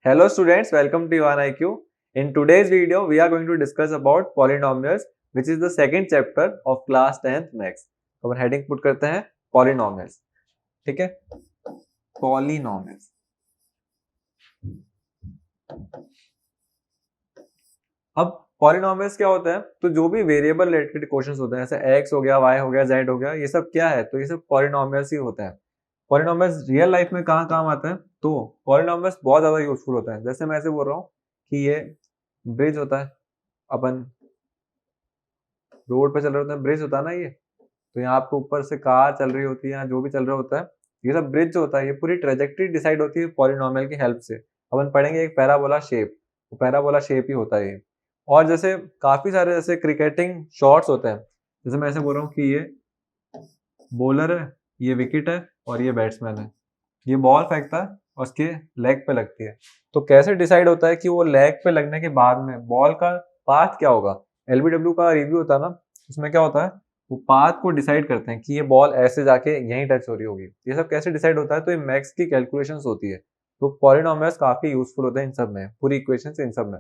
Hello students, welcome to Ivan IQ. In today's video, we are going to discuss about polynomials, which is the second chapter of class 10th maths. तो अपन heading put करते हैं polynomials. ठीक है, polynomials. अब polynomials क्या होता है? तो जो भी वेरिएबल रिलेटेड क्वेश्चंस होते हैं, जैसे x हो गया, y हो गया, z हो गया, ये सब क्या है? तो ये सब polynomials ही होते हैं. पॉलिनॉमियल्स रियल लाइफ में कहाँ काम आता है? तो पॉलिनॉमियल्स बहुत ज्यादा यूजफुल होता है. जैसे मैं ऐसे बोल रहा हूँ कि ये ब्रिज होता है, अपन रोड पे चल रहे होते हैं, ब्रिज होता है ना ये. तो यहाँ आपके ऊपर से कार चल रही होती है या जो भी चल रहा होता है, ये सब ब्रिज जो होता है, ये पूरी ट्रेजेक्ट्री डिसाइड होती है पॉलिनॉमियल की हेल्प से. अपन पढ़ेंगे एक पैराबोला शेप, तो पैराबोला शेप ही होता है ये. और जैसे काफी सारे जैसे क्रिकेटिंग शॉट्स होते हैं, जैसे मैं ऐसे बोल रहा हूँ कि ये बॉलर है, ये विकेट है और ये बैट्समैन है. ये बॉल फेंकता है और उसके लेग पे लगती है. तो कैसे डिसाइड होता है कि वो लेग पे लगने के बाद में बॉल का पाथ क्या होगा? एलबीडब्ल्यू का रिव्यू होता है ना, उसमें क्या होता है, वो पाथ को डिसाइड करते हैं कि ये बॉल ऐसे जाके यहीं टच हो रही होगी. ये सब कैसे डिसाइड होता है? तो ये मैथ्स की कैलकुलेशंस होती है. तो पॉलिनॉमियल्स काफी यूजफुल होते हैं इन सब में, पूरी इक्वेशंस इन सब में.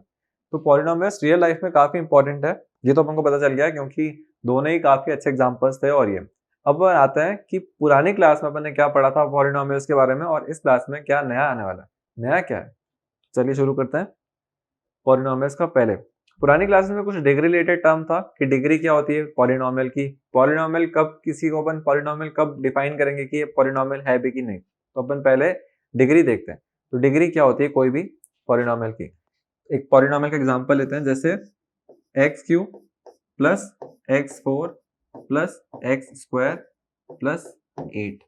तो पॉलिनॉमियल्स रियल लाइफ में काफी इंपॉर्टेंट है, ये तो अपन को पता चल गया क्योंकि दोनों ही काफी अच्छे एग्जांपल्स थे. और ये अब आता है कि पुरानी क्लास में अपन ने क्या पढ़ा था पॉलिनॉमियल्स के बारे में, और इस क्लास में क्या नया आने वाला है. नया क्या है? चलिए शुरू करते हैं. पॉलिनॉमियल्स का पहले पुरानी क्लासेस में कुछ डिग्री रिलेटेड टर्म था कि डिग्री क्या होती है पॉलिनॉमियल की. पॉलिनॉमियल कब, किसी को अपन पॉलिनॉमियल कब डिफाइन करेंगे कि ये पॉलिनॉमियल है भी कि नहीं. तो अपन पहले डिग्री देखते हैं. तो डिग्री क्या होती है कोई भी पॉलिनॉमियल की. एक पॉलिनॉमियल का एग्जांपल लेते हैं, जैसे x cube plus x four plus x square plus 8.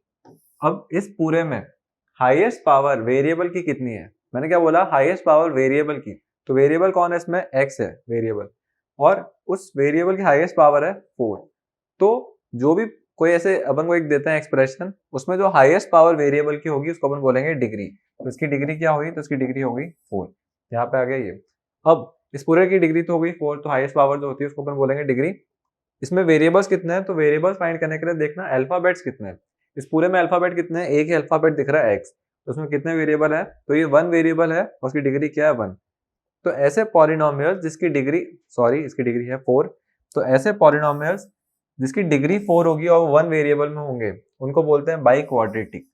अब इस पूरे में हाईएस्ट पावर वेरिएबल की कितनी है? मैंने क्या बोला? हाईएस्ट पावर वेरिएबल की. तो वेरिएबल कौन है इसमें? x है वेरिएबल, और उस वेरिएबल की हाईएस्ट पावर है 4. तो जो भी कोई ऐसे अपन को एक देते हैं एक्सप्रेशन, उसमें जो हाईएस्ट पावर वेरिएबल की होगी उसको अपन बोलेंगे डिग्री. तो इसकी डिग्री क्या होगी? तो इसकी डिग्री होगी 4. यहाँ पे आ गया ये. अब इस पूरे की डिग्री तो होगी 4, तो हाईएस्ट पावर जो होती है उसको अपन बोलेंगे डिग्री. इसमें वेरिएबल्स कितने हैं? तो वेरिएबल्स फाइंड करने के लिए देखना अल्फाबेट्स कितने हैं. इस पूरे में अल्फाबेट कितने हैं? एक ही अल्फाबेट दिख रहा है x. तो उसमें कितने वेरिएबल है? तो ये 1 वेरिएबल है और उसकी डिग्री क्या है? 1. तो ऐसे पॉलिनोमियल्स जिसकी डिग्री, सॉरी इसकी डिग्री है 4. तो ऐसे पॉलिनोमियल्स जिसकी डिग्री 4 होगी और 1 वेरिएबल में होंगे, उनको बोलते हैं बाई क्वाड्रेटिक.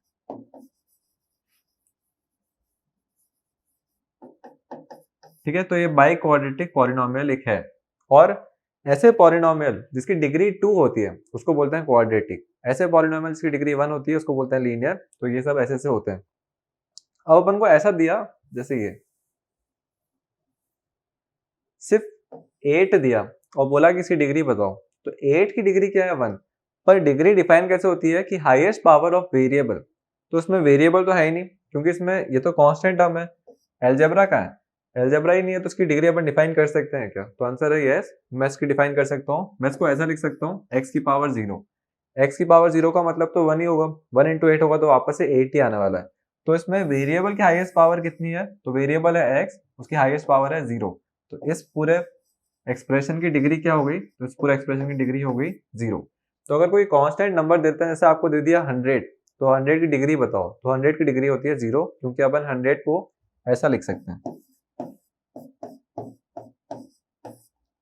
ठीक है, तो ये बाई क्वाड्रेटिक पॉलिनोमियल एक है. और ऐसे पॉलिनोमियल जिसकी डिग्री 2 होती है उसको बोलते हैं क्वाड्रेटिक. ऐसे पॉलिनोमियल जिसकी डिग्री 1 होती है उसको बोलते हैं लीनियर. तो ये सब ऐसे ऐसे होते हैं. अब अपन को ऐसा दिया, जैसे ये सिर्फ 8 दिया और बोला कि इसकी डिग्री बताओ. तो 8 की डिग्री क्या है? 1. पर डिग्री डिफाइन कैसे होती है कि हाईएस्ट पावर ऑफ वेरिएबल. तो इसमें वेरिएबल तो है ही नहीं, क्योंकि इसमें ये तो कांस्टेंट टर्म है. अलजेब्रा का है, अलजेब्रा ही नहीं है, तो इसकी डिग्री अपन डिफाइन कर सकते हैं क्या? तो आंसर है यस. मैं इसकी डिफाइन कर सकता हूँ. मैं इसको ऐसा लिख सकता हूँ, x की पावर 0. x की पावर 0 का मतलब तो 1 ही होगा. 1 इंटू 8 होगा तो वापस से 8 ही आने वाला है. तो इसमें वेरिएबल की हाईएस्ट पावर कितनी है? तो वेरिएबल है x, उसकी हाईएस्ट पावर है 0. तो इस पूरे एक्सप्रेशन की डिग्री क्या हो गई? तो इस पूरे एक्सप्रेशन की डिग्री हो गई 0. तो अगर कोई कांस्टेंट नंबर देते हैं, जैसे आपको दे दिया 100, तो 100 की डिग्री बताओ. तो 100 की डिग्री होती है 0, क्योंकि अपन 100 को ऐसा लिख सकते हैं.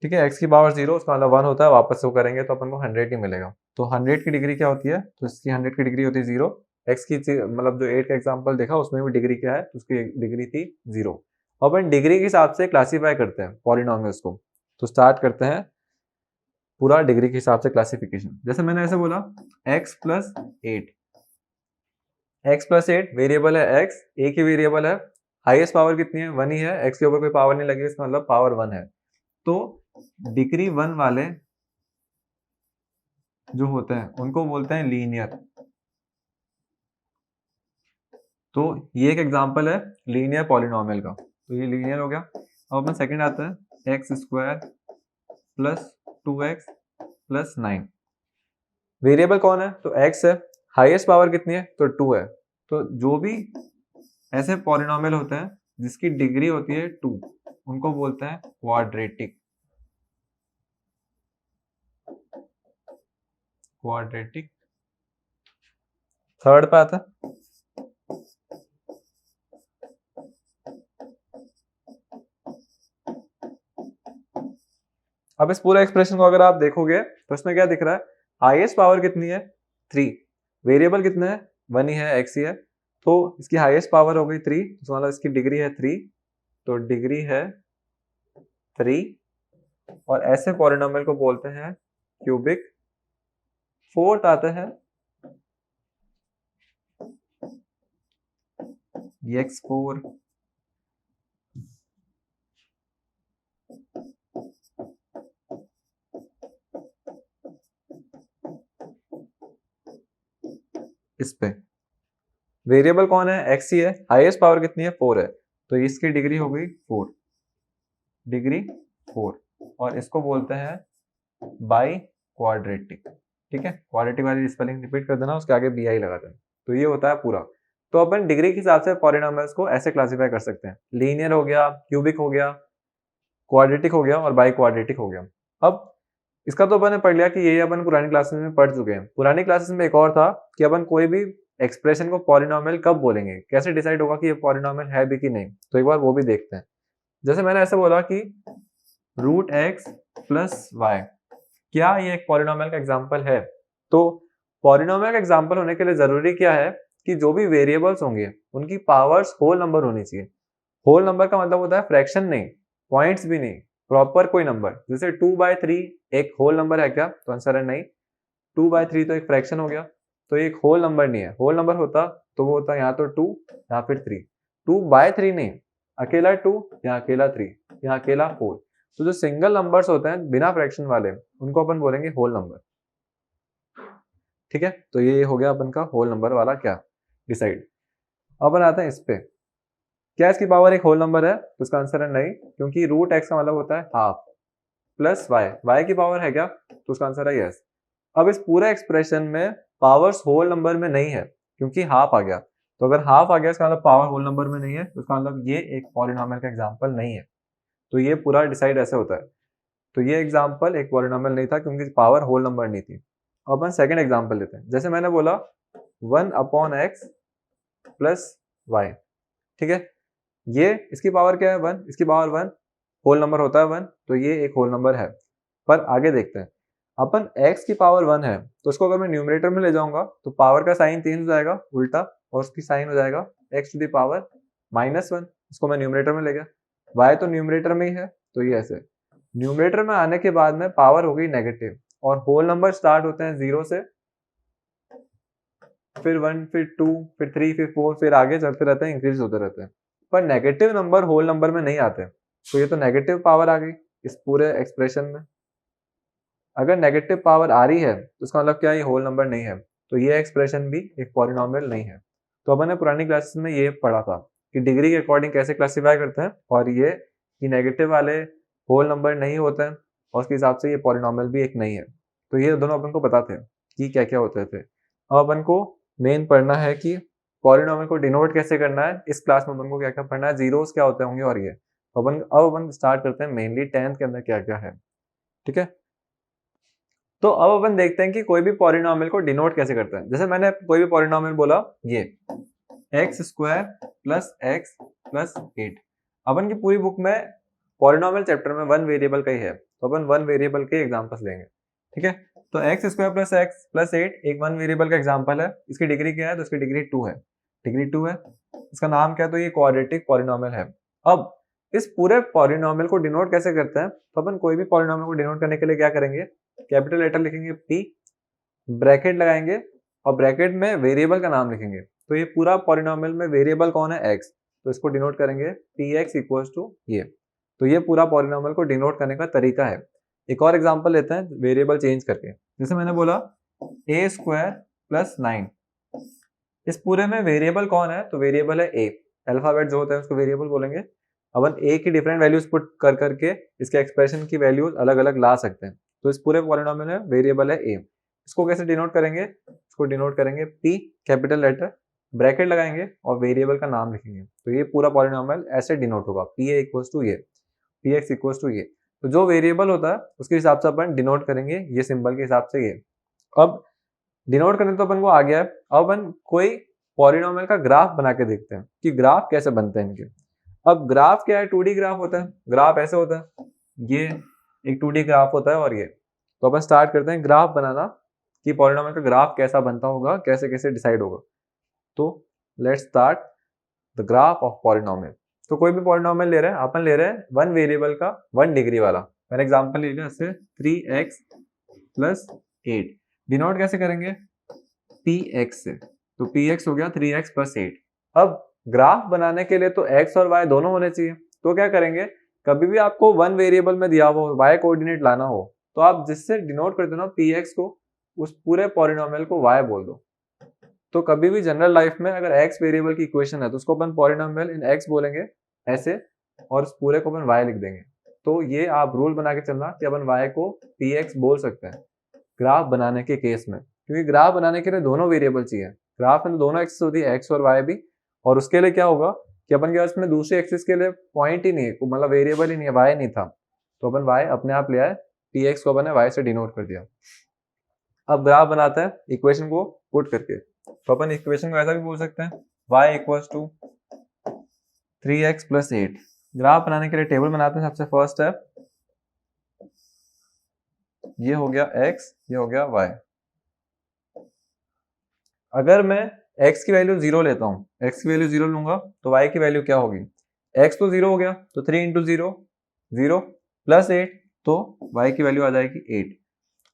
ठीक है, x की पावर 0 उसका मतलब 1 होता है, वापस से वो करेंगे तो अपन को 100 ही मिलेगा. तो 100 की डिग्री क्या होती है? तो इसकी 100 की डिग्री होती है 0. x की मतलब जो 8 का एग्जांपल देखा उसमें भी डिग्री क्या है? तो उसकी डिग्री थी 0. अब अपन डिग्री के हिसाब से क्लासीफाई करते हैं पॉलिनॉमियल्स को. तो स्टार्ट करते हैं पूरा डिग्री के हिसाब से क्लासिफिकेशन. जैसे मैंने ऐसे बोला x plus 8. x plus 8 variable है x, एक ही वेरिएबल है. हाईएस्ट पावर कितनी है? 1 ही है. x के ऊपर कोई पावर नहीं लगी, इसका मतलब पावर 1 है. तो डिग्री 1 वाले जो होते हैं उनको बोलते हैं लीनियर. तो ये एक एग्जांपल है लीनियर पॉलिनोमियल का. तो ये लीनियर हो गया. अब अपन सेकंड आता है x square plus 2x plus 9. Variable कौन है? तो x है. हाईएस्ट पावर कितनी है? तो 2 है. तो जो भी ऐसे पॉलिनोमियल होते हैं जिसकी डिग्री होती है 2, उनको बोलते हैं क्वाड्रेटिक. क्वाड्रेटिक. थर्ड पे आता है अब इस पूरे एक्सप्रेशन को अगर आप देखोगे तो इसमें क्या दिख रहा है, हाईएस्ट पावर कितनी है 3, वेरिएबल कितना है 1 ही है, x ही है, तो इसकी हाईएस्ट पावर हो गई 3, तो मतलब इसकी डिग्री है 3, तो डिग्री है 3, और ऐसे पॉलिनोमियल को बोलते हैं क्यूबिक। फोर्थ आता है x4, इस पे वेरिएबल कौन है, x ही है, हाईएस्ट पावर कितनी है 4 है, तो इसकी डिग्री हो गई 4, डिग्री 4, और इसको बोलते हैं बाई क्वाड्रेटिक। ठीक है, क्वाड्रेटिक वाली स्पेलिंग रिपीट कर देना, उसके आगे bi लगा देना, तो ये होता है पूरा। तो अपन डिग्री के हिसाब से पॉलिनोमियल्स को ऐसे क्लासिफाई कर सकते हैं, लीनियर हो गया, क्यूबिक हो गया, क्वाड्रेटिक हो गया और बाई क्वाड्रेटिक हो गया। अब इसका तो अपन ने पढ़ लिया कि ये अपन पुरानी क्लासेस में पढ़ चुके हैं। पुरानी क्लासेस में एक और था कि अपन कोई भी एक्सप्रेशन को पॉलिनोमियल कब बोलेंगे, कैसे डिसाइड होगा कि ये पॉलिनोमियल है भी कि नहीं, तो एक बार वो भी देखते हैं। जैसे मैंने ऐसे बोला कि रूट एक्स प्लस वाई, क्या ये एक पॉलिनोमियल का एग्जाम्पल है? तो पॉलिनोमियल का एग्जाम्पल होने के लिए जरूरी क्या है कि जो भी वेरिएबल्स होंगे उनकी पावर्स होल नंबर होनी चाहिए। होल नंबर का मतलब होता है फ्रैक्शन नहीं, पॉइंट्स भी नहीं, प्रॉपर कोई नंबर। जैसे 2/3 एक होल नंबर है क्या, तो आंसर है नहीं। 2/3 तो एक फ्रैक्शन हो गया, तो एक होल नंबर नहीं है। होल नंबर होता तो वो होता यहाँ तो 2 या फिर 3। 2/3 नहीं, अकेला 2 या अकेला 3 या अकेला 4। तो जो सिंगल नंबर्स होते हैं बिना फ्रैक्शन वाले उनको अपन बोलेंगे होल नंबर। ठीक है, तो ये हो गया अपन का होल नंबर वाला क्या डिसाइड। अब अपन आते हैं इस पे, क्या इसकी पावर एक होल नंबर है, तो इसका आंसर है नहीं, क्योंकि रूट एक्स का मतलब होता है हाफ, प्लस वाई, वाई की पावर है क्या, तो उसका आंसर है यस। अब इस पूरे एक्सप्रेशन में पावर्स होल नंबर में नहीं है क्योंकि हाफ आ गया, तो अगर हाफ आ गया इसका मतलब पावर होल नंबर में नहीं है, तो इसका मतलब ये एक पॉलिनोमियल का एग्जांपल नहीं है। तो ये पूरा डिसाइड ऐसे होता है। तो ये एग्जांपल एक पॉलिनोमियल नहीं था क्योंकि पावर होल नंबर नहीं थी। अब अपन सेकंड एग्जांपल लेते हैं। जैसे मैंने बोला 1/x प्लस वाई, ठीक है, ये इसकी पावर क्या है 1, इसकी पावर 1, होल नंबर होता है 1, तो ये एक होल नंबर है। पर आगे देखते हैं, अपन x की पावर 1 है तो इसको अगर मैं न्यूमरेटर में ले जाऊंगा तो पावर का साइन चेंज हो जाएगा उल्टा, और उसकी साइन हो जाएगा x टू द पावर -1, इसको मैं न्यूमरेटर में ले गया। y तो न्यूमरेटर में ही है, तो ये ऐसे न्यूमरेटर में आने के बाद में पावर हो गई नेगेटिव, और होल नंबर स्टार्ट होते हैं 0 से, फिर 1, फिर 2, फिर 3, फिर 4, फिर आगे चलते रहते हैं, इंक्रीज होते रहते हैं। पर नेगेटिव नंबर होल नंबर में नहीं आते, तो ये तो नेगेटिव पावर आ गई इस पूरे एक्सप्रेशन में। अगर नेगेटिव पावर आ रही है तो इसका मतलब क्या, ये होल नंबर नहीं है, तो ये एक्सप्रेशन भी एक पॉलिनोमियल नहीं है। तो अपन ने पुरानी क्लासेस में ये पढ़ा था कि डिग्री के अकॉर्डिंग कैसे क्लासिफाई करते हैं, और ये कि नेगेटिव वाले होल नंबर नहीं होते हैं, और उसके हिसाब से ये पॉलिनोमियल भी एक नहीं है। तो ये दोनों अपन को पता थे कि क्या क्या होते थे। अब अपन को मेन पढ़ना है कि पॉलिनोमियल को डिनोट कैसे करना है। इस क्लास में अपन को क्या क्या पढ़ना है, जीरोस क्या होते होंगे, और ये अब अपन स्टार्ट करते हैं मेनली 10th के अंदर क्या क्या है। ठीक है, तो अब अपन देखते हैं कि कोई भी पॉलिनोमियल को डिनोट कैसे करते हैं। जैसे मैंने कोई भी पॉलिनोमियल बोला, ये x² प्लस x प्लस 8, अपन की पूरी बुक में पॉलिनोमियल चैप्टर में 1 वेरिएबल का ही है, तो अपन 1 वेरिएबल के एग्जांपल्स लेंगे। ठीक है, तो x² प्लस x प्लस 8 एक 1 वेरिएबल का एग्जांपल है। इसकी डिग्री क्या है, तो इसकी डिग्री 2 है, डिग्री 2 है। इसका नाम क्या है, तो ये क्वाड्रेटिक पॉलिनोमियल है। अब इस पूरे पॉलिनोमियल को डिनोट कैसे करते हैं, तो अपन कोई भी पॉलिनोमियल को डिनोट करने के लिए क्या करेंगे, कैपिटल लेटर लिखेंगे p, ब्रैकेट लगाएंगे और ब्रैकेट में वेरिएबल का नाम लिखेंगे। तो ये पूरा पॉलिनोमियल में वेरिएबल कौन है, x, तो इसको डिनोट करेंगे px इक्वल्स टू ये। तो ये पूरा पॉलिनोमियल को डिनोट करने का तरीका है। एक और एग्जांपल लेते हैं वेरिएबल चेंज करके। जैसे मैंने बोला a² प्लस 9, इस पूरे में वेरिएबल कौन है, तो वेरिएबल है a, अल्फाबेट जो होता है उसको वेरिएबल बोलेंगे। अपन a की डिफरेंट वैल्यूज पुट कर करके इसके एक्सप्रेशन की वैल्यूज अलग अलग ला सकते हैं। तो इस पूरे पॉलिनोमियल में वेरिएबल है a, इसको कैसे डिनोट करेंगे, इसको डिनोट करेंगे p कैपिटल लेटर, ब्रैकेट लगाएंगे और वेरिएबल का नाम लिखेंगे। तो ये पूरा पॉलिनोमियल ऐसे डिनोट होगा, pa इक्वल्स टू ये, px इक्वल्स टू ये। तो जो वेरिएबल होता है उसके हिसाब से अपन डिनोट करेंगे ये सिंबल के हिसाब से ये। अब डिनोट करने तो अपन को आ गया है, अब अपन कोई पॉलिनोमियल का ग्राफ बना के देखते हैं कि ग्राफ कैसे बनते हैं इनके। अब ग्राफ क्या है, 2D ग्राफ होता है। ग्राफ ऐसे होता है, ये एक 2D ग्राफ होता है और ये। तो अपन स्टार्ट करते हैं ग्राफ बनाना कि पॉलिनोमियल का ग्राफ कैसा बनता होगा, कैसे कैसे डिसाइड होगा। तो let's start the graph of polynomial. तो कोई भी पॉलिनोमियल ले रहे हैं, अपन ले रहे हैं वन वेरिएबल का 1 डिग्री वाला। मैंने एग्जांपल ले लिया इससे 3x + 8। डिनोट कैसे करेंगे? px से। तो px हो गया 3x + 8। अब ग्राफ बनाने के लिए तो x और y दोनों होने चाहिए। तो क्या करेंगे, कभी भी आपको वन वेरिएबल में दिया हो, y कोऑर्डिनेट लाना हो, तो आप जिससे डिनोट करते हो ना px को, उस पूरे पॉलिनोमियल को y बोल दो। तो कभी भी जनरल लाइफ में अगर x वेरिएबल की इक्वेशन है तो उसको अपन पॉलिनोमियल इन x बोलेंगे ऐसे, और उस पूरे को अपन y लिख देंगे। तो ये आप रूल बना के चलना कि अपन y को px बोल सकते हैं ग्राफ बनाने के केस में, क्योंकि ग्राफ बनाने के लिए दोनों वेरिएबल चाहिए। ग्राफ में तो दोनों एक्सिस होती है, x और y भी। और उसके लिए क्या होगा कि अपन के पास में दूसरे एक्सिस के लिए पॉइंट ही नहीं है, मतलब वेरिएबल ही नहीं है, y नहीं था, तो अपन y अपने आप ले आए, px को अपन ने y से डिनोट कर दिया। अब ग्राफ बनाते हैं इक्वेशन को पुट करके। तो अपन इक्वेशन को ऐसा भी बोल सकते हैं y = 3x + 8। ग्राफ बनाने के लिए टेबल बनाते हैं। सबसे फर्स्ट है, ये हो गया x, ये हो गया y। अगर मैं x की वैल्यू 0 लेता हूँ, x की वैल्यू 0 लूंगा तो y की वैल्यू क्या होगी? x तो 0 हो गया, तो 3 × 0 0 + 8, तो y की वैल्यू आ जाएगी 8।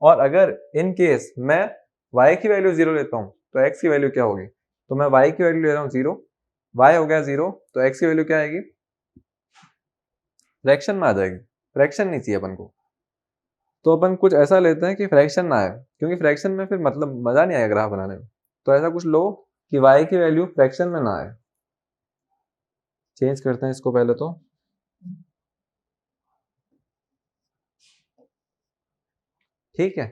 और अगर इन केस मैं y की वैल्यू 0 लेता हूँ तो x की वैल्यू क्या होगी? तो मैं y की वैल्यू ले रहा हूँ 0, y हो गया 0, तो x की वैल्यू क्या आएगी? फ्रैक्शन में आ जाएगी। फ्रैक्शन नहीं चाहिए अपन को, तो अपन कुछ ऐसा लेते हैं कि फ्रैक्शन ना आए, क्योंकि फ्रैक्शन में फिर मतलब मजा नहीं आएगा ग्राफ बनाने में। तो ऐसा कुछ लो कि y की वैल्यू फ्रैक्शन में ना आए। चेंज करते हैं इसको पहले तो। ठीक है,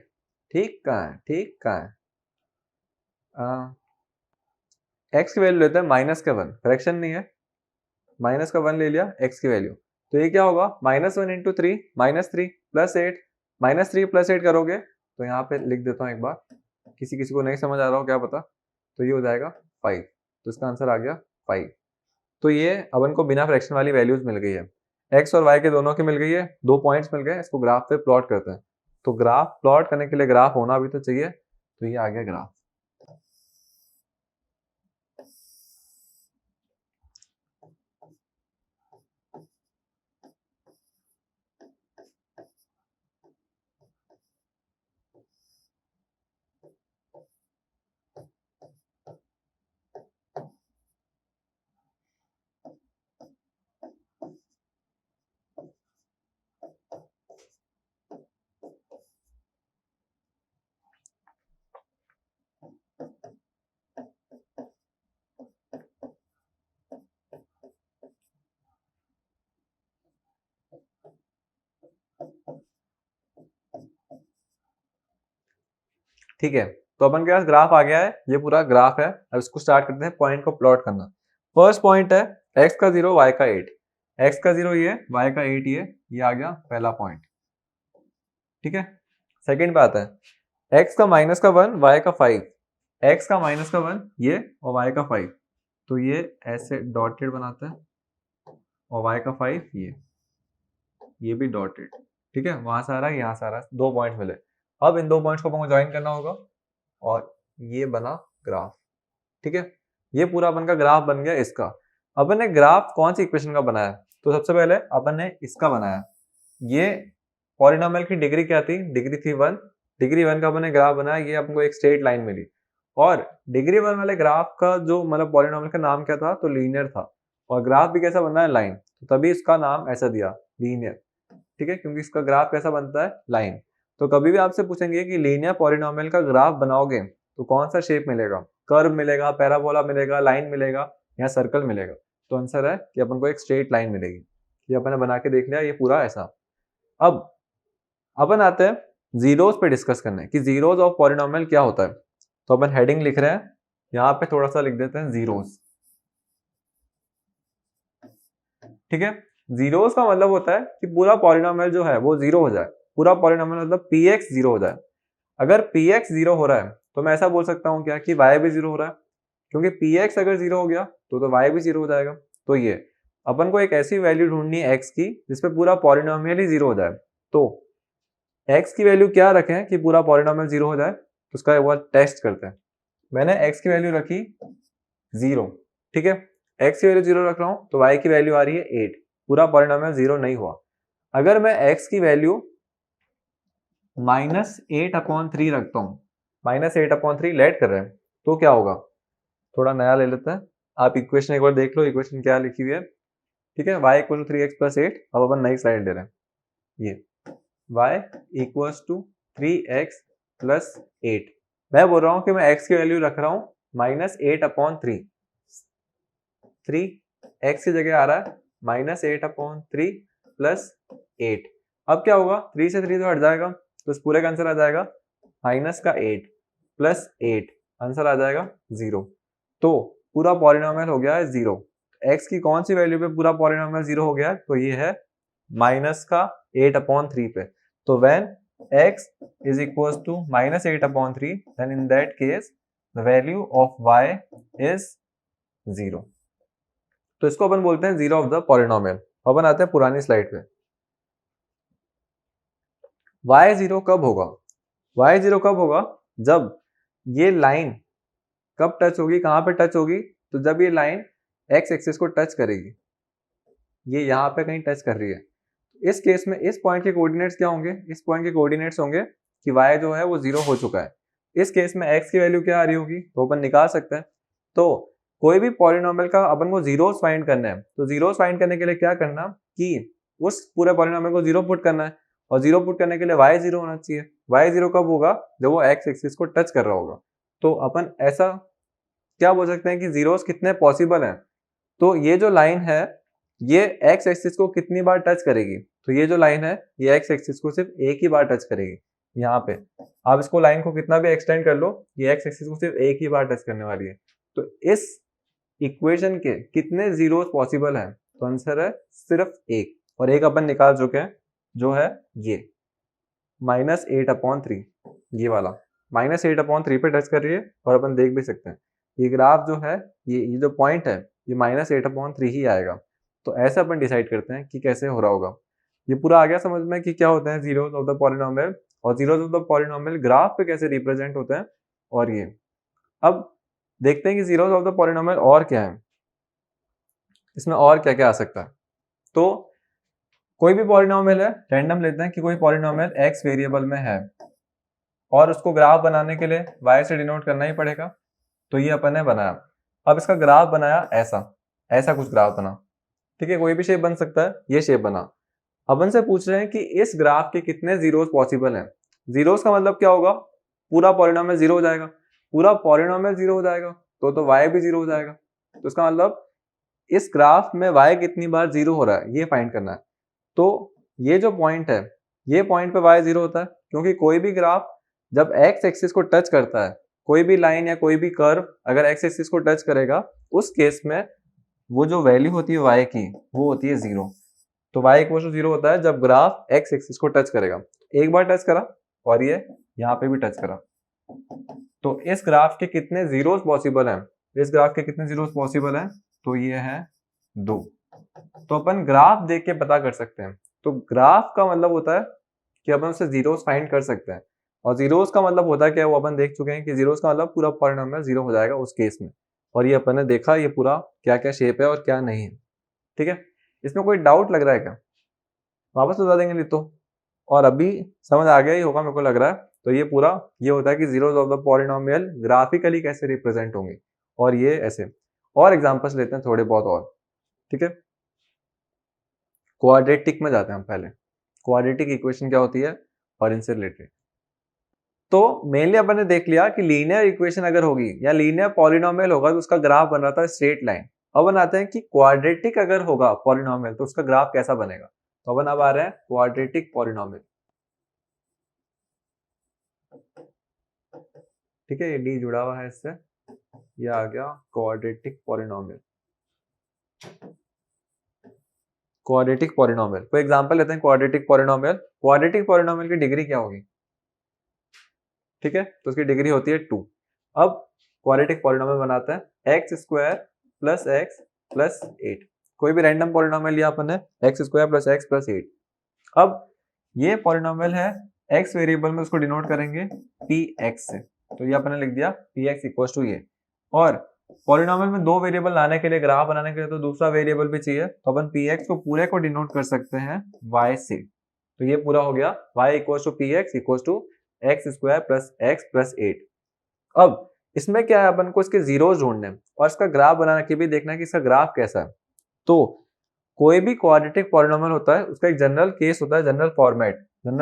ठीक कहाँ है, ठीक कहाँ है? x की वैल्यू लेते हैं -1, फ्रैक्शन नहीं है, -1 ले लिया x की वैल्यू। तो ये क्या होगा? -1 × 3 -3 + 8, -3 + 8 करोगे तो यहाँ पे लिख देता हूँ एक बार, किसी किसी को नहीं समझ आ रहा हो क्या पता। तो ये हो जाएगा 5, तो इसका आंसर आ गया 5। तो ये अपन को बिना फ्रैक्शन वाली वैल्यूज मिल गई है, x और y के दोनों की मिल गई है, 2 पॉइंट्स मिल गए। इसको ग्राफ पे प्लॉट करते हैं। तो ग्राफ प्लॉट करने के लिए ग्राफ होना भी तो चाहिए, तो ये आ गया ग्राफ। ठीक है, तो अपन के पास ग्राफ आ गया है, ये पूरा ग्राफ है। अब इसको स्टार्ट करते हैं पॉइंट को प्लॉट करना। फर्स्ट पॉइंट है x का 0 y का 8, x का 0 ये, y का 8 ये आ गया पहला पॉइंट। ठीक है, सेकंड पे आता है x का -1 y का 5, x का -1 ये और y का 5, तो ये ऐसे डॉटेड बनाते हैं, और y का 5 ये भी डॉटेड। ठीक है, वहां से आ रहा है, यहाँ से आ रहा है, 2 पॉइंट मिले। अब इन 2 पॉइंट्स को अपन को ज्वाइन करना होगा और ये बना ग्राफ। ठीक है, ये पूरा अपन का ग्राफ बन गया इसका। अपन ने ग्राफ कौन सी इक्वेशन का बनाया? तो सबसे पहले अपन ने इसका बनाया। ये पॉलिनोमियल की डिग्री क्या थी? डिग्री थी 1। डिग्री 1 का अपन ने ग्राफ बनाया, ये अपन को एक स्ट्रेट लाइन मिली। और डिग्री 1 वाले ग्राफ का जो मतलब पॉलिनोमियल का नाम क्या था? तो लीनियर था। और ग्राफ भी कैसा बनना है? लाइन। तो तभी इसका नाम ऐसा दिया, लीनियर। ठीक है, क्योंकि इसका ग्राफ कैसा बनता है? लाइन। तो कभी भी आपसे पूछेंगे कि लीनियर पॉलिनोमियल का ग्राफ बनाओगे तो कौन सा शेप मिलेगा? कर्व मिलेगा, पैराबोला मिलेगा, लाइन मिलेगा या सर्कल मिलेगा? तो आंसर है कि अपन को एक स्ट्रेट लाइन मिलेगी। ये अपन ने बना के देख लिया, ये पूरा ऐसा। अब अपन आते हैं जीरोस पे डिस्कस करने कि जीरोस ऑफ पॉलिनोमियल क्या होता है। तो अपन हेडिंग लिख रहे हैं, यहाँ पे थोड़ा सा लिख देते हैं जीरोस। ठीक है, जीरोस का मतलब होता है कि पूरा पॉलिनोमियल जो है वो जीरो हो जाए। पूरा पॉलिनोमियल मतलब px जीरो हो जाए। अगर px जीरो हो रहा है तो मैं ऐसा बोल सकता हूँ क्या कि y भी जीरो हो रहा है, क्योंकि px अगर जीरो हो गया तो y भी जीरो हो जाएगा। तो ये अपन को एक ऐसी वैल्यू ढूंढनी है x की जिसपे पूरा पॉलिनोमियल ही जीरो हो जाए। तो x की वैल्यू क्या रखें कि पूरा पॉलिनोमियल 0 हो जाए, तो उसका एक बार टेस्ट करते हैं। मैंने x की वैल्यू रखी 0, ठीक है, x की वैल्यू 0 रख रहा हूं, तो y की वैल्यू आ रही है 8, पूरा पॉलिनोमियल 0 नहीं हुआ। अगर मैं x की वैल्यू -8/3 रखता हूं, -8/3 लेट कर रहे हैं, तो क्या होगा, थोड़ा नया ले लेते हैं। आप इक्वेशन एक बार देख लो, इक्वेशन क्या लिखी हुई है, ठीक है, y = 3x + 8। अब अपन नई स्लाइड ले रहे हैं, ये y = 3x + 8। मैं बोल रहा हूं कि मैं x की वैल्यू रख रहा हूं -8/3, 3x की जगह आ रहा है -8/3 + 8। अब क्या होगा, 3 से 3 तो हट जाएगा, तो इस पूरे का आंसर आ जाएगा -8 + 8, आंसर आ जाएगा 0। तो पूरा पॉलिनोमियल हो गया है 0। x की कौन सी वैल्यू पे पूरा पॉलिनोमियल 0 हो गया है, तो ये है -8/3 पे। तो when x is equals to -8/3, then in that case the value of y is 0। तो इसको अपन बोलते हैं 0 ऑफ द पॉलिनोमियल। अपन आते हैं पुरानी स्लाइड पे। y0 कब होगा, y0 कब होगा, जब ये लाइन कब टच होगी, कहां पे टच होगी, तो जब ये लाइन x एक्सिस को टच करेगी, ये यहाँ पे कहीं टच कर रही है। इस केस में इस पॉइंट के कोऑर्डिनेट्स क्या होंगे, इस पॉइंट के कोऑर्डिनेट्स होंगे कि y जो है वो 0 हो चुका है। इस केस में x की वैल्यू क्या आ रही होगी, तो अपन निकाल सकते हैं। तो कोई भी पॉलिनोमियल का अपन को जीरोस फाइंड करना है, तो जीरोस फाइंड करने के लिए क्या करना कि उस पूरे पॉलिनोमियल को 0 पुट करना है, और 0 पुट करने के लिए y 0 होना चाहिए। y 0 कब होगा, जब वो x एक्सिस को टच कर रहा होगा। तो अपन ऐसा क्या बोल सकते हैं कि जीरोस कितने पॉसिबल हैं, तो ये जो लाइन है ये x एक्सिस को कितनी बार टच करेगी, तो ये जो लाइन है ये x एक्सिस को सिर्फ एक ही बार टच करेगी। यहाँ पे आप इसको लाइन को कितना भी एक्सटेंड कर लो, ये x एक्सिस को सिर्फ एक ही बार टच करने वाली है। तो इस इक्वेशन के कितने जीरोस पॉसिबल हैं, तो आंसर है सिर्फ एक, और एक अपन निकाल चुके हैं जो है ये -8/3, ये वाला -8/3 पे टच कर रही है। और अपन देख भी सकते हैं ये ग्राफ जो है, ये जो पॉइंट है ये -8/3 ही आएगा। तो ऐसे अपन डिसाइड करते हैं कि कैसे हो रहा होगा। ये पूरा आ गया समझ में कि क्या होता है जीरोस ऑफ द पॉलिनोमियल, और zeros of the polynomial graph पे कैसे रिप्रेजेंट होते हैं। और ये अब देखते हैं कि जीरोस ऑफ द पॉलिनोमियल और क्या है, इसमें और क्या क्या आ सकता है। तो कोई भी पॉलिनोमियल है, रैंडम लेते हैं कि कोई पॉलिनोमियल x वेरिएबल में है, और उसको ग्राफ बनाने के लिए y से डिनोट करना ही पड़ेगा। तो ये अपन ने बनाया, अब इसका ग्राफ बनाया ऐसा कुछ ग्राफ बना, ठीक है, कोई भी शेप बन सकता है, ये शेप बना। अपन से पूछ रहे हैं कि इस ग्राफ के कितने जीरोस पॉसिबल हैं। जीरोस का मतलब क्या होगा, पूरा पॉलिनोमियल 0 हो जाएगा, पूरा पॉलिनोमियल 0 हो जाएगा, तो y भी 0 हो जाएगा। तो इसका मतलब इस ग्राफ में y कितनी बार 0 हो रहा है ये फाइंड करना है। तो ये जो पॉइंट है, ये पॉइंट पे y 0 होता है, क्योंकि कोई भी ग्राफ जब x एक्सिस को टच करता है, कोई भी लाइन या कोई भी कर्व अगर x एक्सिस को टच करेगा, उस केस में वो जो वैल्यू होती है y की वो होती है 0। तो y = 0 होता है जब ग्राफ x एक्सिस को टच करेगा। एक बार टच करा और ये यहाँ पे भी टच करा, तो इस ग्राफ के कितने जीरोस पॉसिबल हैं, इस ग्राफ के कितने जीरोस पॉसिबल हैं, तो ये है 2। तो अपन ग्राफ देख के पता कर सकते हैं। तो ग्राफ का मतलब होता है कि अपन उससे जीरोस फाइंड कर सकते हैं, और जीरोस का मतलब होता है क्या, वो अपन देख चुके हैं कि जीरोस का मतलब पूरा पॉलिनोमियल 0 हो जाएगा उस केस में। और ये अपन ने देखा ये पूरा क्या क्या शेप है और क्या नहीं है, ठीक है। इसमें कोई डाउट लग रहा है क्या, वापस बता देंगे नहीं तो, और अभी समझ आ गया ही होगा मेरे को लग रहा है। तो ये पूरा ये होता है कि zeros of the polynomial graphically कैसे रिप्रेजेंट होंगे, और ये ऐसे। और एग्जांपल्स लेते हैं थोड़े बहुत और, ठीक है। क्वाड्रेटिक में जाते हैं हम पहले। क्वाड्रेटिक इक्वेशन क्या होती है और इनसे रिलेटेड। तो मेनली अपन ने देख लिया कि लीनियर इक्वेशन अगर होगी या लीनियर पॉलिनोमियल होगा तो उसका ग्राफ बन रहा था स्ट्रेट लाइन। अब बनाते हैं कि क्वाड्रेटिक अगर होगा पॉलिनोमियल तो उसका ग्राफ कैसा बनेगा। तो अपन अब आ रहे हैं क्वाड्रेटिक पॉलिनोमियल, ठीक है, ये डी जुड़ा हुआ है इससे, ये आ गया क्वाड्रेटिक पॉलिनोमियल। क्वाड्रेटिक पॉलिनोमियल कोई एग्जांपल लेते हैं। क्वाड्रेटिक पॉलिनोमियल की डिग्री क्या होगी, ठीक है, तो उसकी डिग्री होती है 2। अब क्वाड्रेटिक पॉलिनोमियल बनाते हैं x² + x + 8। कोई भी रैंडम पॉलिनोमियल लिया अपन ने x² + x + 8। अब ये पॉलिनोमियल है x वेरिएबल में, उसको डिनोट करेंगे px से, तो ये अपने लिख दिया px इक्वल टू ये। और पॉलिनोमियल में दो वेरिएबल लाने के लिए, ग्राफ बनाने के लिए तो दूसरा वेरिएबल भी चाहिए, तो अपन px को पूरे को डिनोट कर सकते हैं y से। तो ये पूरा हो गया y equal to px equal to x square plus x plus 8। अब इसमें क्या है, अपन को इसके जीरोस ढूंढने हैं और इसका ग्राफ बनाने के भी देखना है कि इसका ग्राफ कैसा है। तो कोई भी क्वाड्रेटिक पॉलिनोमियल होता है उसका एक जनरल केस होता है, जनरल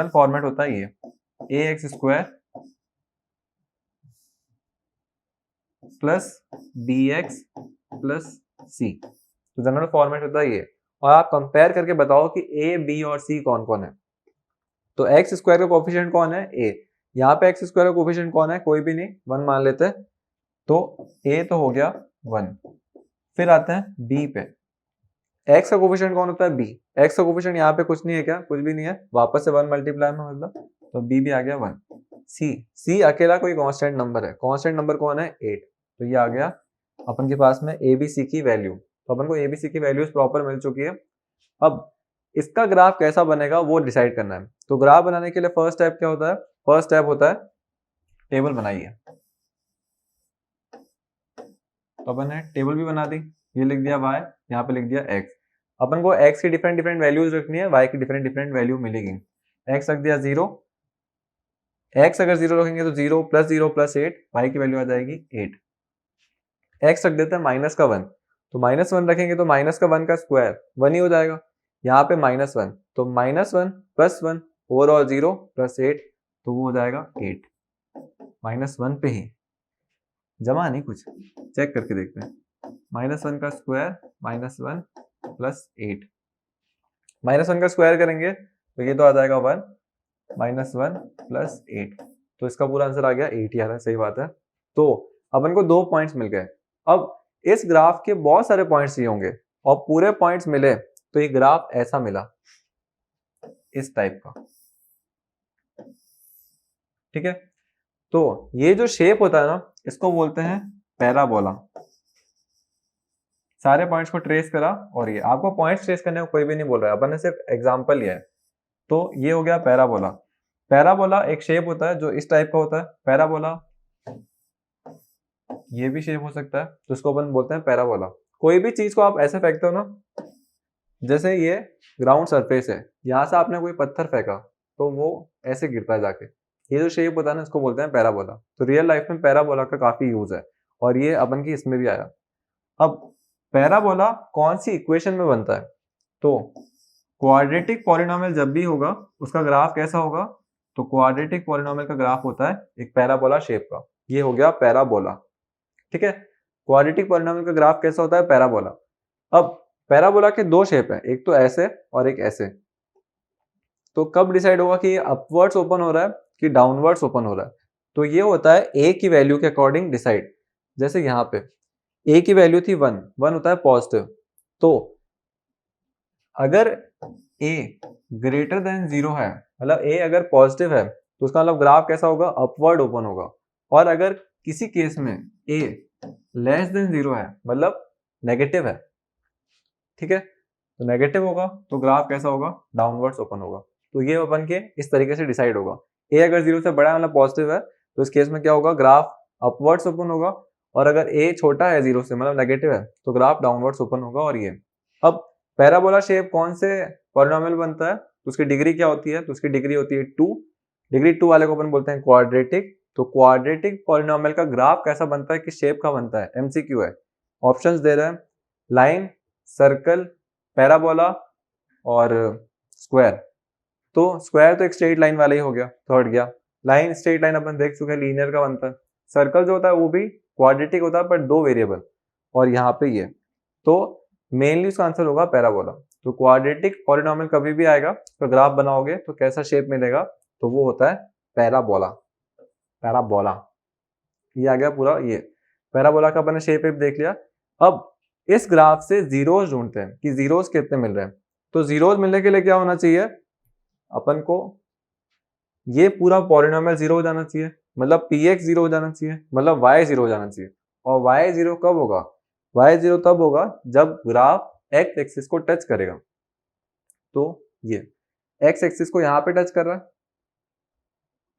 फॉर्मेट होता है ये ax square plus bx plus c, तो जनरल फॉर्मेट होता है ये। और आप कंपेयर करके बताओ कि a b और c कौन कौन है। तो एक्स स्क्वायर का कोफिशिएंट कौन है, a। यहाँ पे एक्स स्क्वायर का कोफिशिएंट कौन है, कोई भी नहीं, 1 मान लेते हैं, तो a तो हो गया 1। फिर आते हैं b पे, x का कोफिशिएंट कौन होता है, b। x का कोफिशिएंट यहाँ पे कुछ नहीं है, क्या कुछ भी नहीं है, वापस से 1 मल्टीप्लाई में मतलब, तो b भी आ गया 1। c अकेला कोई कांस्टेंट नंबर है, कांस्टेंट नंबर कौन है, 8, तो ये आ गया अपन के पास में a b c की वैल्यू। तो अपन को a b c की वैल्यूज प्रॉपर मिल चुकी है। अब इसका ग्राफ कैसा बनेगा वो डिसाइड करना है। तो ग्राफ बनाने के लिए फर्स्ट स्टेप क्या होता है, फर्स्ट स्टेप होता है टेबल बनाइए। तो अपन ने टेबल भी बना दी, ये लिख दिया y, यहाँ पे लिख दिया x। अपन को x की डिफरेंट डिफरेंट वैल्यूज रखनी है, y की डिफरेंट डिफरेंट वैल्यू मिलेगी। x रख दिया 0, x अगर 0 रखेंगे तो 0 प्लस 8, y की वैल्यू आ जाएगी 8। x रख देते हैं माइनस का 1, तो माइनस 1 रखेंगे तो माइनस का 1 का स्क्वायर 1 ही हो जाएगा। यहाँ पे -1, तो -1 प्लस 1 ओवरऑल 0 प्लस 8, तो वो हो जाएगा 8। -1 पे ही जमा नहीं कुछ, चेक करके देखते हैं। -1 का स्क्वायर -1 प्लस 8, -1 का स्क्वायर करेंगे तो ये तो आ जाएगा 1, -1 प्लस 8, तो इसका पूरा आंसर आ गया 8 ही आ रहा है, सही बात है। तो अपन को 2 पॉइंट्स मिल गए। अब इस ग्राफ के बहुत सारे पॉइंट्स चाहिए होंगे और पूरे पॉइंट्स मिले तो ये ग्राफ ऐसा मिला, इस टाइप का, ठीक है। तो ये जो शेप होता है ना, इसको बोलते हैं पैराबोला। सारे पॉइंट्स को ट्रेस करा, और ये आपको पॉइंट्स ट्रेस करने को कोई भी नहीं बोल रहा है, अपन ने सिर्फ एग्जांपल लिया है। तो ये हो गया पैराबोला। पैराबोला एक शेप होता है जो इस टाइप का होता है, पैराबोला। ये भी शेप हो सकता है, तो इसको अपन बोलते हैं पैराबोला। कोई भी चीज को आप ऐसे फेंकते हो ना, जैसे ये ग्राउंड सरफेस है, यहाँ से आपने कोई पत्थर फेंका तो वो ऐसे गिरता है जाके, ये जो शेप होता है ना, इसको बोलते हैं पैराबोला। तो रियल लाइफ में पैराबोला का काफी यूज है, और ये अपन की इसमें भी आया। अब पैराबोला कौन सी इक्वेशन में बनता है, तो क्वाड्रेटिक पॉलिनोमियल जब भी होगा उसका ग्राफ कैसा होगा, तो क्वाड्रेटिक पॉलिनोमियल का ग्राफ होता है एक पैराबोला शेप का। ये हो गया पैराबोला, ठीक है। क्वाड्रेटिक पॉलिनोमियल का ग्राफ कैसा होता है, पैराबोला। अब पैराबोला के दो शेप है, एक तो ऐसे और एक ऐसे। तो कब डिसाइड होगा कि ये अपवर्ड्स ओपन हो रहा है कि डाउनवर्ड्स ओपन हो रहा है, तो ये होता है ए की वैल्यू के अकॉर्डिंग डिसाइड। जैसे यहाँ पे ए की वैल्यू थी 1, 1 होता है पॉजिटिव, तो अगर ए ग्रेटर देन 0 है, मतलब ए अगर पॉजिटिव है, तो उसका मतलब ग्राफ कैसा होगा, अपवर्ड ओपन होगा। और अगर किसी केस में ए लेस देन 0 है, मतलब नेगेटिव है, ठीक है, तो नेगेटिव होगा तो ग्राफ कैसा होगा, डाउनवर्ड्स ओपन होगा। तो ये अपन के इस तरीके से डिसाइड होगा। ए अगर 0 से बड़ा है, मतलब पॉजिटिव है, तो इस केस में क्या होगा, ग्राफ अपवर्ड्स ओपन होगा। और अगर ए छोटा है 0 से, मतलब नेगेटिव है, तो ग्राफ डाउनवर्ड्स ओपन होगा। और ये अब पैराबोला शेप कौन से पॉलिनोमियल बनता है, तो उसकी डिग्री क्या होती है, तो उसकी डिग्री होती है 2। डिग्री 2 वाले को अपन बोलते हैं क्वाड्रेटिक। तो क्वाड्रेटिक पॉलिनोमियल का ग्राफ कैसा बनता है, किस शेप का बनता है, एमसीक्यू है। ऑप्शंस दे रहे हैं, लाइन, सर्कल, पैराबोला और स्क्वायर। तो स्क्वायर तो एक स्ट्रेट लाइन वाला ही हो गया, तो हट गया। लाइन, स्ट्रेट लाइन अपन देख चुके हैं, लीनियर का बनता है। सर्कल जो होता है वो भी क्वाड्रेटिक होता है, पर 2 वेरिएबल। और यहाँ पे ये, तो मेनली उसका आंसर होगा पैराबोला। तो क्वाड्रेटिक पॉलिनोमियल कभी भी आएगा तो ग्राफ बनाओगे तो कैसा शेप मिलेगा, तो वो होता है पैराबोला। पैराबोला ये आ गया पूरा। ये पैराबोला का अपने शेप देख लिया। अब इस ग्राफ से जीरोस ढूंढते हैं कि जीरोस कितने मिल रहे हैं। तो जीरोस मिलने के लिए क्या होना चाहिए, अपन को ये पूरा पॉलिनोमियल 0 हो जाना चाहिए, मतलब px 0 हो जाना चाहिए, मतलब y 0 हो जाना चाहिए। और y 0 कब होगा, y 0 तब होगा जब ग्राफ x एक्सिस को टच करेगा। तो ये एक्स एक्सिस को यहाँ पे टच कर रहा है,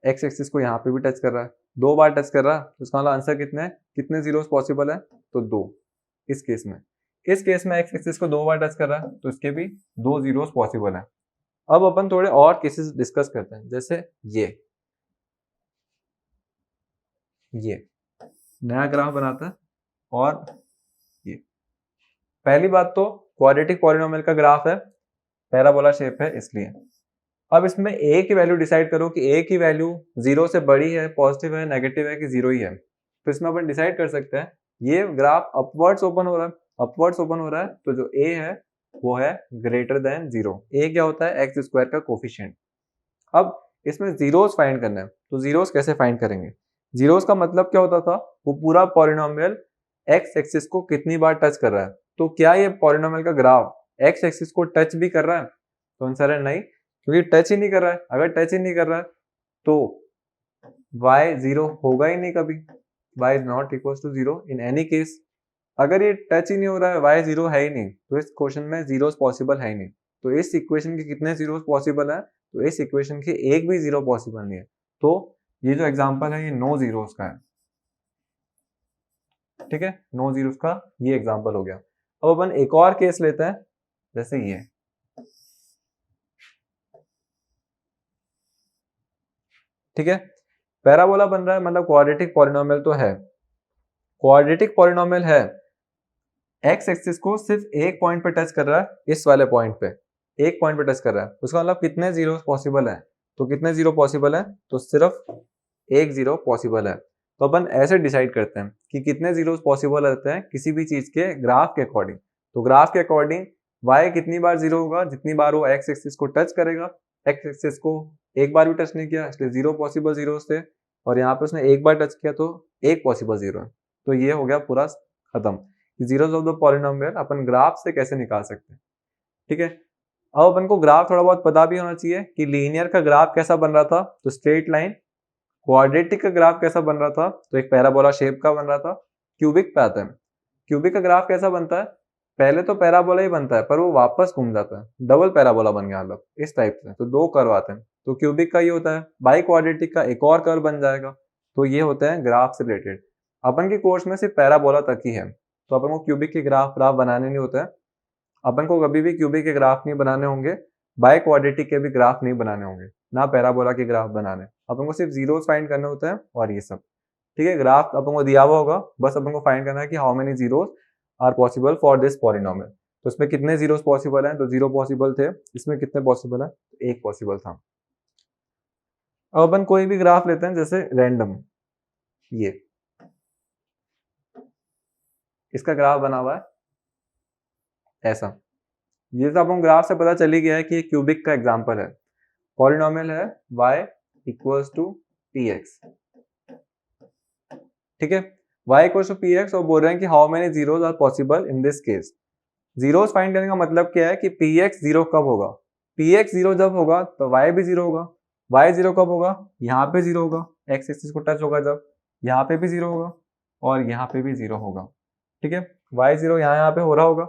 एक्स एक्सिस को यहाँ पे भी टच कर रहा है, 2 बार टच कर रहा है, तो इसका मतलब आंसर कितने हैं, कितने जीरोस पॉसिबल है, तो 2। इस केस में एक्स एक्सिस को 2 बार टच कर रहा है, तो इसके भी 2 जीरोस पॉसिबल है। अब अपन थोड़े और केसेस डिस्कस करते हैं, जैसे ये नया ग्राफ बनाता है, और ये पहली बात तो क्वाड्रेटिक पॉलिनोमियल का ग्राफ है, पैराबोला शेप है इसलिए। अब इसमें ए की वैल्यू डिसाइड करो कि ए की वैल्यू 0 से बड़ी है, पॉजिटिव है, नेगेटिव है कि 0 ही है। तो इसमें अपन डिसाइड कर सकते हैं, ये ग्राफ अपवर्ड्स ओपन हो रहा है, अपवर्ड्स ओपन हो रहा है, तो जो ए है वो है ग्रेटर देन 0। ए क्या होता है, एक्स स्क्वायर का कोफिशिएंट। अब इसमें जीरोस फाइंड करना है, तो जीरोस कैसे फाइंड करेंगे, जीरोस का मतलब क्या होता था, वो पूरा पॉलिनोमियल एक्स एक्सिस को कितनी बार टच कर रहा है। तो क्या ये पॉलिनोमियल का ग्राफ एक्स एक्सिस को टच भी कर रहा है, तो आंसर है नहीं, क्योंकि टच ही नहीं कर रहा है। अगर टच ही नहीं कर रहा है तो y 0 होगा ही नहीं कभी, y is not equal to 0 in any case. अगर ये टच ही नहीं हो रहा है, y 0 है ही नहीं, तो इस क्वेश्चन में जीरोस पॉसिबल है ही नहीं। तो इस इक्वेशन के कितने जीरोस पॉसिबल है, तो इस इक्वेशन के एक भी जीरो पॉसिबल नहीं है। तो ये जो एग्जांपल है ये नो जीरोस का है, ठीक है, नो जीरोस का ये एग्जांपल हो गया। अब अपन एक और केस लेते हैं, जैसे ये ठीक है, पैराबोला बन रहा है, मतलब क्वाड्रेटिक पॉलिनोमियल तो है, क्वाड्रेटिक पॉलिनोमियल है, एक्स एक्सिस को सिर्फ एक पॉइंट पे टच कर रहा है, इस वाले पॉइंट पे एक पॉइंट पे टच कर रहा है, उसका मतलब कितने जीरो पॉसिबल है, तो कितने जीरो पॉसिबल है, तो सिर्फ एक जीरो पॉसिबल है। तो अपन ऐसे डिसाइड करते हैं कि कितने जीरो पॉसिबल रहते हैं किसी भी चीज के ग्राफ के अकॉर्डिंग। तो ग्राफ के अकॉर्डिंग y कितनी बार जीरो होगा, जितनी बार वो एक्स एक्सिस को टच करेगा। एक्स एक्सिस को एक बार भी टच नहीं किया, इसलिए 0 पॉसिबल जीरोस थे, और यहाँ पे उसने एक बार टच किया तो एक पॉसिबल जीरो है। तो ये हो गया पूरा खत्म, zeros of the polynomial upon graph से कैसे निकाल सकते हैं। ठीक है, अब अपन को ग्राफ थोड़ा बहुत पता भी होना चाहिए कि लीनियर का ग्राफ कैसा बन रहा था, तो स्ट्रेट लाइन। क्वाड्रेटिक का ग्राफ कैसा बन रहा था, तो एक पैराबोला शेप का बन रहा था। क्यूबिक पे आते हैं, क्यूबिक का ग्राफ कैसा बनता है, पहले तो पैराबोला ही बनता है पर वो वापस घूम जाता है, डबल पैराबोला बन गया, मतलब इस टाइप से, तो दो कर्व आते हैं। तो क्यूबिक का ये होता है, बाई क्वाड्रेटिक का एक और कर्व बन जाएगा। तो ये होते हैं ग्राफ से रिलेटेड। अपन के कोर्स में सिर्फ पैराबोला तक ही है, तो अपन को क्यूबिक के ग्राफ बनाने नहीं होते हैं। अपन को कभी भी क्यूबिक के ग्राफ नहीं बनाने होंगे, बाय क्वाड्रेटिक के भी ग्राफ नहीं बनाने होंगे, ना पैराबोला के ग्राफ बनाने। अपन को सिर्फ जीरोस फाइंड करने होते हैं और ये सब। ठीक है, ग्राफ अपन को दिया हुआ होगा, बस अपन को फाइंड करना है कि how many zeros are possible for this polynomial. तो इसमें कितने जीरोस पॉसिबल हैं, तो 0 पॉसिबल थे, इसमें कितने पॉसिबल है, एक पॉसिबल था। अब अपन कोई भी ग्राफ लेते हैं, जैसे रैंडम, ये इसका ग्राफ बना हुआ है ऐसा। ये तो अपन ग्राफ से पता चल ही गया है कि ये क्यूबिक का एग्जांपल है। पॉलिनोमियल है y इक्वल्स टू px, ठीक है, y इक्वल्स टू px, और बोल रहे हैं कि how many zeros are possible in this case. Zeros find करने का मतलब क्या है कि px जीरो कब होगा, px जीरो जब होगा तो y भी जीरो होगा। y जीरो कब होगा, यहाँ पे जीरो होगा, x एक्सिस को टच होगा जब, यहाँ पे भी जीरो होगा और यहाँ पे भी जीरो होगा। ठीक है, y जीरो यहाँ पे हो रहा होगा।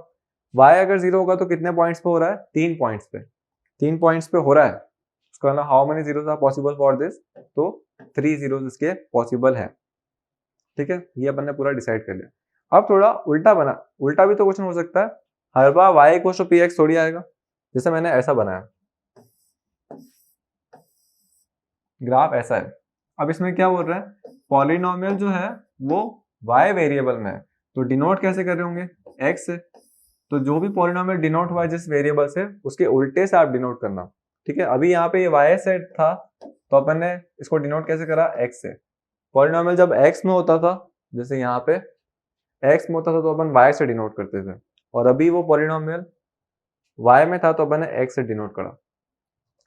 y अगर जीरो होगा तो कितने पॉइंट्स पे हो रहा है, 3 पॉइंट्स पे, 3 पॉइंट्स पे हो रहा है। इसका मतलब how many zeros are possible for this, तो 3 जीरोस इसके पॉसिबल है। ठीक है, ये अपन ने पूरा डिसाइड कर लिया। अब थोड़ा उल्टा बना, उल्टा भी तो क्वेश्चन हो सकता है, हर बार y इक्वल टू px थोड़ी आएगा। जैसे मैंने ऐसा बनाया ग्राफ, ऐसा है। अब इसमें क्या बोल रहा है, पॉलिनोमियल जो है वो y वेरिएबल में है, तो डिनोट कैसे कर रहे होंगे, x से। तो जो भी पॉलिनोमियल डिनोट हुआ है जिस वेरिएबल से, उसके उल्टे से आप डिनोट करना। ठीक है, अभी यहाँ पे ये y सेट था, तो अपन ने इसको डिनोट कैसे करा, x से। पॉलिनोमियल जब x में होता था, जैसे यहाँ पे x में होता था, तो अपन y से डिनोट करते थे, और अभी वो पॉलिनोमियल y में था तो अपन ने x से डिनोट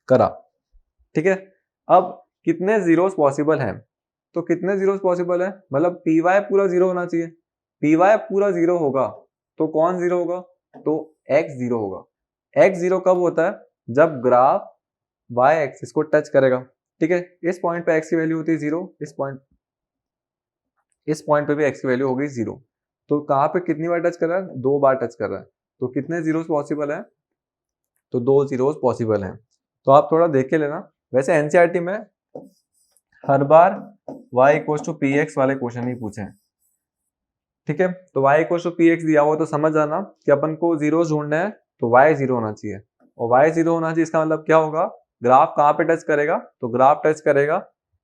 करा। ठीक है, अब कितने जीरोस पॉसिबल हैं, तो कितने जीरोस पॉसिबल है, मतलब py पूरा जीरो होना चाहिए। py पूरा जीरो होगा तो कौन जीरो होगा, तो x जीरो होगा। x जीरो कब होता है, जब ग्राफ y एक्सिस को टच करेगा। ठीक है, इस पॉइंट पे x की वैल्यू होती है 0, इस पॉइंट पे भी x की वैल्यू होगी 0। तो कहाँ पे कितनी बार टच कर रहा है, 2 बार टच कर रहा है। तो कितने जीरोस पॉसिबल है, तो 2 जीरोस पॉसिबल हैं। तो आप थोड़ा देख के लेना। वैसे एनसीईआरटी में हर बार y equals to p x वाले क्वेश्चन ही पूछे हैं, ठीक है। तो y equals to p x दिया हुआ तो समझ जाना कि अपन को जीरोस ढूंढना है तो y जीरो होना चाहिए, और y जीरो होना चाहिए इसका मतलब क्या होगा, ग्राफ कहाँ पे टच करेगा, तो ग्राफ टच करेगा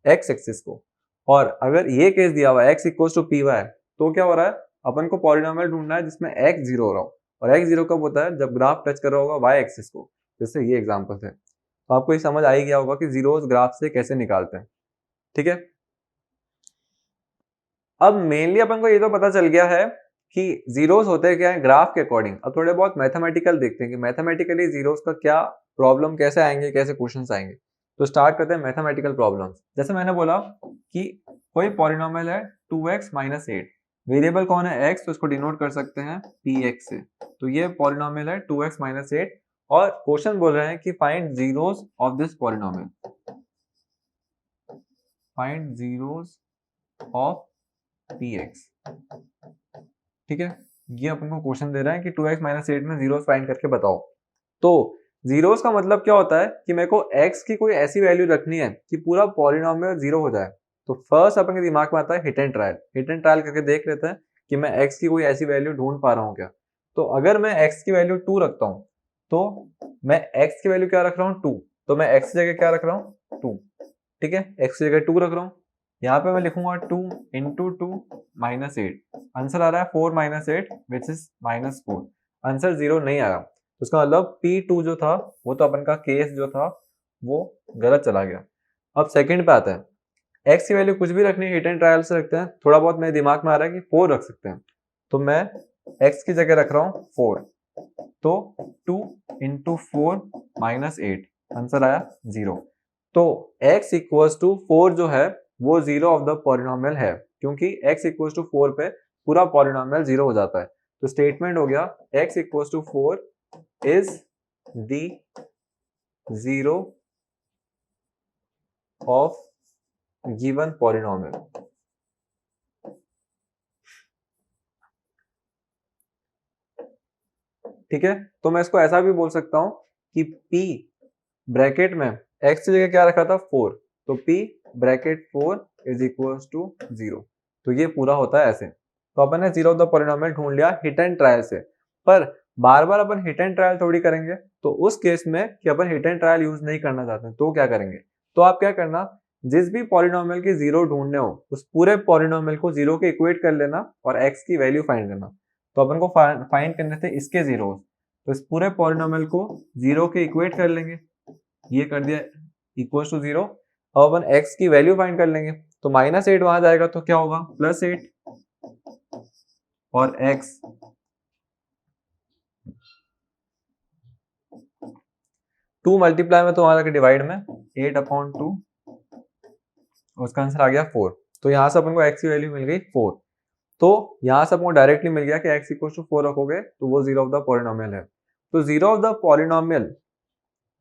x एक्सिस को। और अगर ये केस दिया हुआ है x equals to p y, तो क्या हो रहा है, अपन को पॉलिनोमियल ढूंढना है जिसमें x जीरो हो रहा हो, और x जीरो कब होता है, जब ग्राफ टच कर रहा होगा y एक्सिस को, जैसे ये एग्जाम्पल थे। तो आपको ये समझ आ ही गया होगा कि जीरोस ग्राफ से कैसे निकालते हैं, ठीक है। अब मेनली अपन को ये तो पता चल गया है कि जीरोस होते क्या है ग्राफ के अकॉर्डिंग। अब थोड़े बहुत मैथमेटिकल देखते हैं कि मैथमेटिकली जीरोस का क्या प्रॉब्लम कैसे आएंगे, कैसे क्वेश्चंस आएंगे। तो स्टार्ट करते हैं मैथमेटिकल प्रॉब्लम्स। जैसे मैंने बोला कि कोई पॉलिनोमियल है 2x माइनस 8, वेरिएबल कौन है x, तो इसको डिनोट कर सकते हैं px से। तो ये पॉलिनोमियल है 2x माइनस 8, और क्वेश्चन बोल रहे हैं कि find zeros of this polynomial, find zeros of px, ठीक है। ये अपन को क्वेश्चन दे रहा है कि 2x माइनस 8 में जीरोस फाइंड करके बताओ। तो जीरोस का मतलब क्या होता है कि मेरे को x की कोई ऐसी वैल्यू रखनी है कि पूरा पॉलिनोमियल जीरो हो जाए। तो फर्स्ट अपन के दिमाग में आता है hit and trial, hit and trial करके देख लेते हैं कि मैं x की कोई ऐसी वैल्यू ढूंढ पा रहा हूँ क्या। तो अगर मैं x की वैल्यू 2 रखता हूँ, तो मैं x की वैल्यू क्या रख रहा हूँ 2, तो मैं x की जगह क्या रख रहा हूँ 2, ठीक है, x की जगह 2 रख रहा हूँ। यहाँ पे मैं लिखूंगा 2 इंटू 2 माइनस 8, आंसर आ रहा है 4 minus 8 which is minus 4, answer 0 नहीं आया। तो उसका मतलब P2 जो था वो तो अपन का केस जो था वो गलत चला गया। अब सेकंड पे आता है, x की वैल्यू कुछ भी रखनी है, हिट एंड ट्रायल से रखते हैं। थोड़ा बहुत मेरे दिमाग में आ रहा है कि 4 रख सकते हैं, तो मैं x की जगह रख रहा हूँ 4, तो 2 इंटू 4 माइनस 8, आंसर आया 0। तो x इक्वल्स टू 4 जो है वो जीरो ऑफ द पॉलिनोमियल है, क्योंकि x इक्वल्स टू 4 पे पूरा पॉलिनोमियल जीरो हो जाता है। तो स्टेटमेंट हो गया x equals to 4 is the zero of given polynomial. ठीक है, तो मैं इसको ऐसा भी बोल सकता हूं कि p ब्रैकेट में x की जगह क्या रखा था 4, तो p bracket 4 is equals to 0। तो ये पूरा होता है ऐसे। तो अपन ने जीरो ऑफ द पॉलिनोमियल ढूंढ लिया हिट एंड ट्रायल से। पर बार बार अपन हिट एंड ट्रायल थोड़ी करेंगे, तो उस केस में कि अपन हिट एंड ट्रायल यूज नहीं करना चाहते तो क्या करेंगे, तो आप क्या करना, जिस भी पॉलिनोमियल के जीरो ढूंढने हो उस पूरे पॉलिनोमियल को जीरो के इक्वेट कर लेना और x की वैल्यू फाइंड करना। तो अपन को फाइंड करने थे इसके जीरो, तो इस पूरे पॉलिनोमियल को जीरो के इक्वेट कर लेंगे, ये कर दिया इक्वल टू 0। अब अपन x की वैल्यू फाइंड कर लेंगे, तो माइनस 8 वहां जाएगा तो क्या होगा प्लस 8, और x 2 मल्टीप्लाई में तो वहां जाकर डिवाइड में 8/2, उसका आंसर आ गया 4। तो यहां से अपन को x की वैल्यू मिल गई 4। तो यहां से आपको डायरेक्टली मिल गया कि x इक्वल टू 4 रखोगे तो वो जीरो ऑफ द पॉलिनोमियल है। तो जीरो ऑफ द पॉलिनोमियल,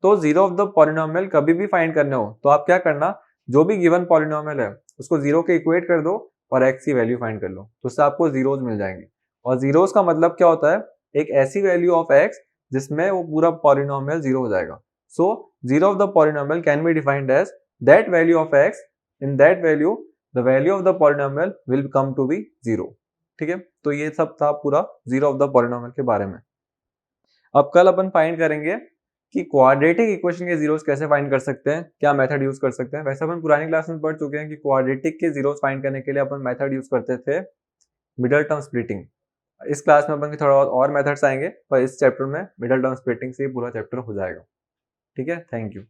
तो जीरो ऑफ द पॉलिनोमियल कभी भी फाइंड करने हो तो आप क्या करना, जो भी गिवन पॉलिनोमियल है उसको जीरो के इक्वेट कर दो और x की वैल्यू फाइंड कर लो, तो उससे आपको जीरोस मिल जाएंगे। और जीरोस का मतलब क्या होता है, एक ऐसी वैल्यू ऑफ x जिसमें वो पूरा पॉलिनोमियल जीरो हो जाएगा। So zero of the polynomial can be defined as that value of x, in that value the value of the polynomial will come to be zero. ठीक है, तो ये सब था पूरा जीरो ऑफ द पॉलिनोमियल के बारे में। अब कल अपन फाइंड करेंगे कि क्वाड्रेटिक इक्वेशन के जीरोस कैसे फाइंड कर सकते हैं, क्या मेथड यूज कर सकते हैं। वैसे अपन पुरानी क्लास में पढ़ चुके हैं कि क्वाड्रेटिक के जीरोस फाइंड करने के लिए अपन मेथड यूज करते थे मिडल टर्म स्प्लिटिंग। इस क्लास में अपन के थोड़ा और मेथड्स आएंगे, पर इस चैप्टर में मिडल टर्म स्प्लिटिंग से ही पूरा चैप्टर हो जाएगा। ठीक है, थैंक यू।